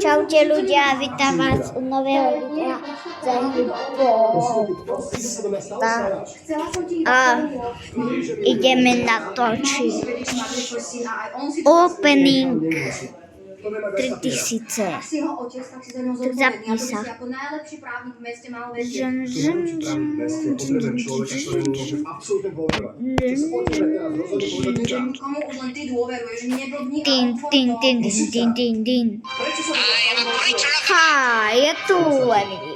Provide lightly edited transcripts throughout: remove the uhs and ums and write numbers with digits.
Čaute ľudia, vítam vás u nového videa za hry Boxsta a ideme natočiť opening 3000. Tak zapni sa. Din. Ha, je tu Emily.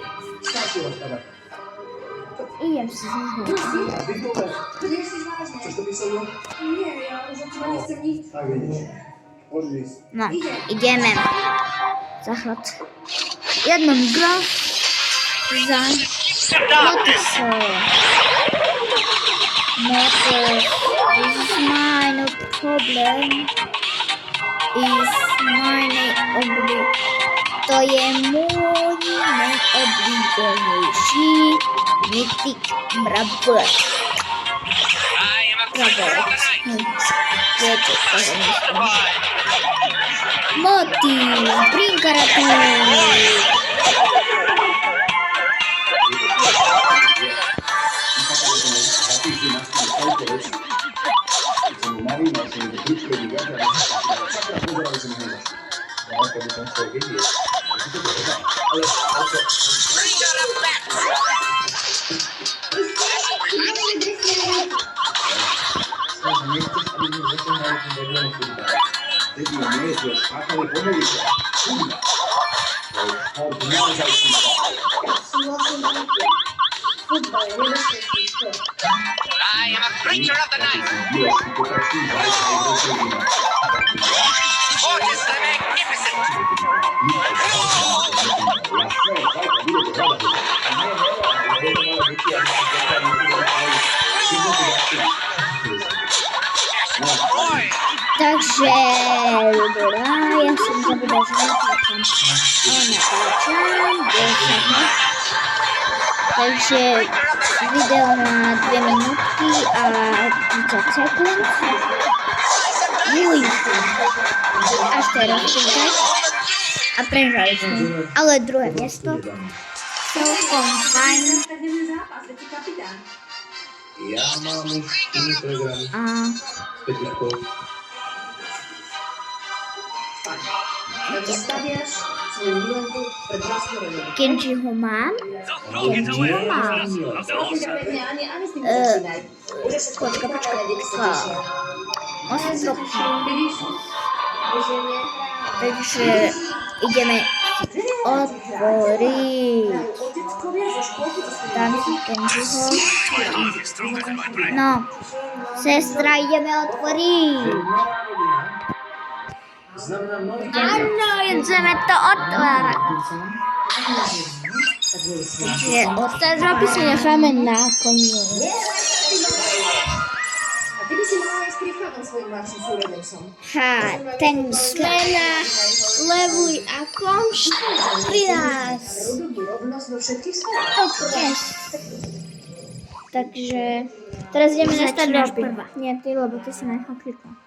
Idem si zahrať. No, ideme zahrať jednom gro za Motor is mine, no problem is mine to je môj najobľúbenejší mytik mravec. Viete, čo ho myslím. Moti, brinkaratu. I am a creature of the night. What is the magnificent? Takže, dobrá, ja som zabudla, že natáčam. Takže video má 2 minútky a 30 sekúnd. Až teraz prídať. A prehrali sme. Ale druhé miesto. Celkom fajn. Ja mám už iný program. Kenji ho mám. Počka. Takže ideme otvoriť. Dám si Kenjiho. No, sestra, ideme otvoriť. Áno, ideme to otvárať. Takže ostatné žaby si necháme na koniec. Ha, ten sme na leveli a konš 13. Yes. Takže teraz ideme na start žaby. Nie, ty, lebo ty si nechal kliknúť.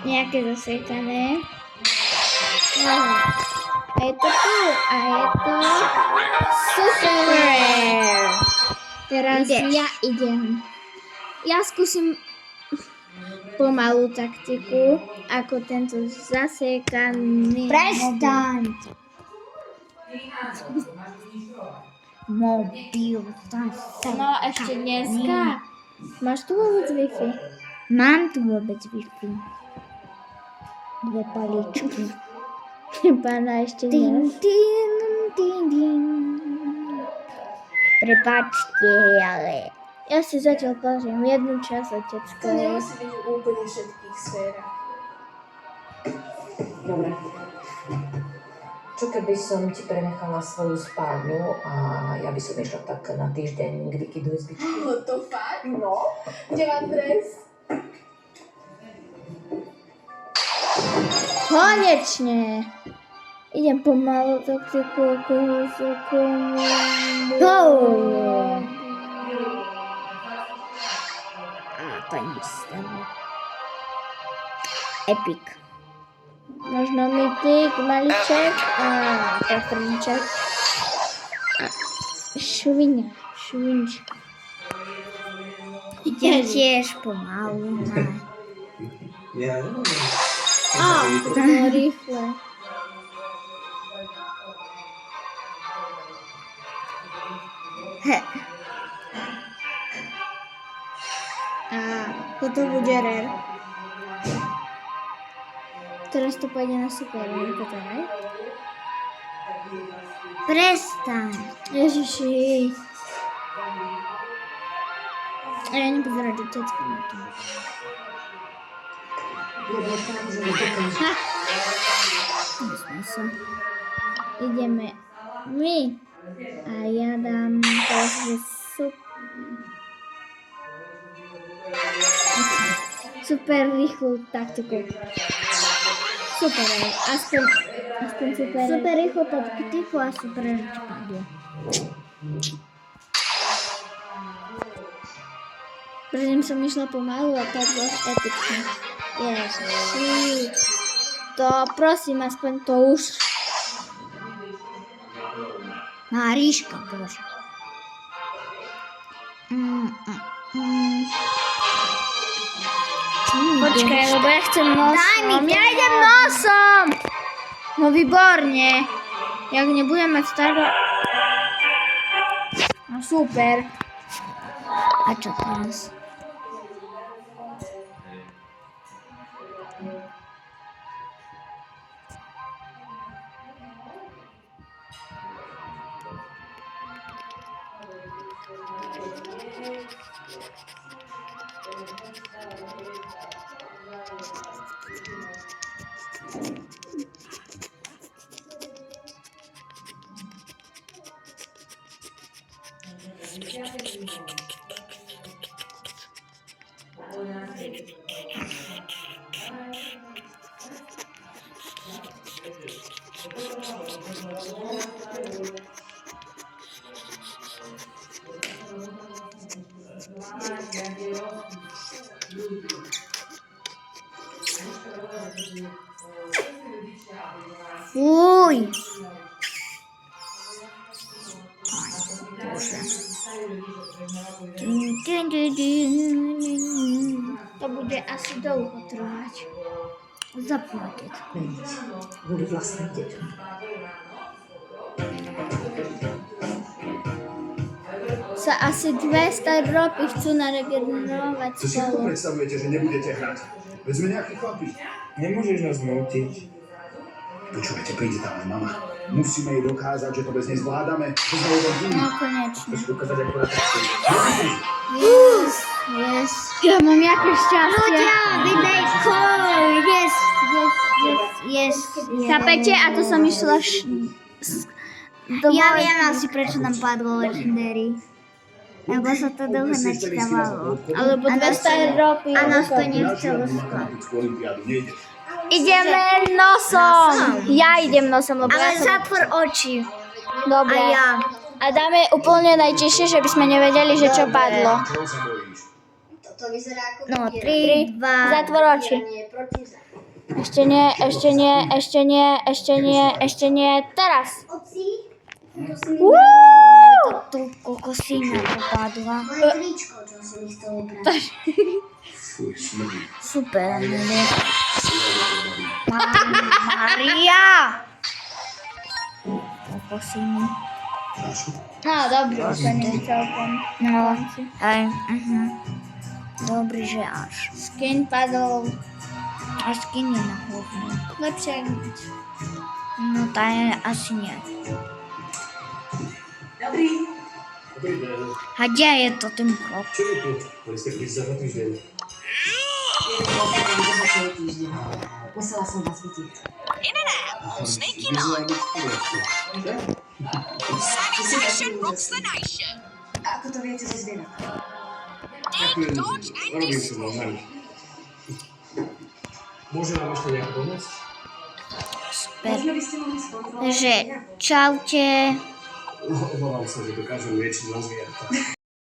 Nejaké zasejtané. A je to tu. A je to super. Teraz ja idem. Ja skúsim pomalú taktiku, ako tento zasekaný. Prestaň. Mobil. No ešte dneska. Máš tu vôbec Wi-Fi? Mám tu vôbec Wi-Fi. 2 paličky. Pána ešte nie. Prepáčte, ale... Ja si zatiaľ pozriem jednu časť otecka. To nemusí byť v úplne všetkých sférach. Dobre. Čo keby som ti prenechala svoju spálňu a ja by som išla tak na týždeň k Vicky do izbičky? To fakt? No. Kde mám dres? Konečne! Idem pomalu taktiku, ako Go! A to nic z tego. Epic. Možno mytik, maliček a Petrníček. A švinčka. Ja tiež pomalu. Ja neviem. To bolo rýchle. A toto bude rare. Teraz to pôjde na super, toto ne? Prestaň. Ježiši. A ja nepozerám detecko na to. Ha! Nesmysl. Ideme my. A ja dám teraz, že super rýchlu taktiku. Super, aspoň super. Super rýchlu taktiku a super padlo. Predtým som išla pomalu a tak bolo epičné. Ježiši. To prosím, aspoň to už. Máriška, bože. Počkaj, lebo ja chcem nosom. Ja idem nosom! No výborne. Jak nebudem mať starého... No super. A čo teraz? Uj! To bude asi dlouho trvať. Zaplatit. Kvôli vlastným deťom. Sa asi 200 ropy chcú naregenerovať Co si ako spolu. predstavujete, že nebudete hrať? Veď sme nejakí chlapi. Nemôžeš nás nútiť. Počúvajte, príde tam aj mama. Musíme jej dokázať, že to bez nej zvládame. Že sme jeden druhý. No konečne. Chceš ukázať, ako na to stojí. Yes. Ja mám jaké šťastie. Ľudia, videjko. Yes. Chápete? A to som išla ja viem asi, prečo nám padlo Legendary. Lebo sa to dlho načítavalo. Alebo 200 ropy. A nás to nechcelo skladať. Ideme nosom. Ja idem nosom, lebo ale zatvor oči. Dobre. A ja. A dáme úplne najčiššie, že by sme nevedeli, že čo padlo. To vyzerá ako... No, 3, 2, zatvor oči. Ešte nie, teraz. To kokosina popadla. Moje tričko, čo som ich chcel ubrať. Fuj, smrdí. Super, ne? Maria! Kokosiny. No, dobrý, úplne celkom. No, aj, dobrý, že až. Skin padol. A skin je na hovno. Lepšie jak nič. No, tá je asi nie. Dobrý. Dobrý deň. A kde je to ten krok? Čo je tu? Mali ste prísť za 2 týždeň. Musela som vás vidieť. Sneaking on. Sanitation books the nation. Ako to viete zo zvierat? Dig, dodge, and Robím čo mám na nich. Môže nám ešte nejak pomôcť? Super. Možno by ste mohli skontrolovať. Takže, čaute. Obávam sa, že dokážem liečiť len zvieratá.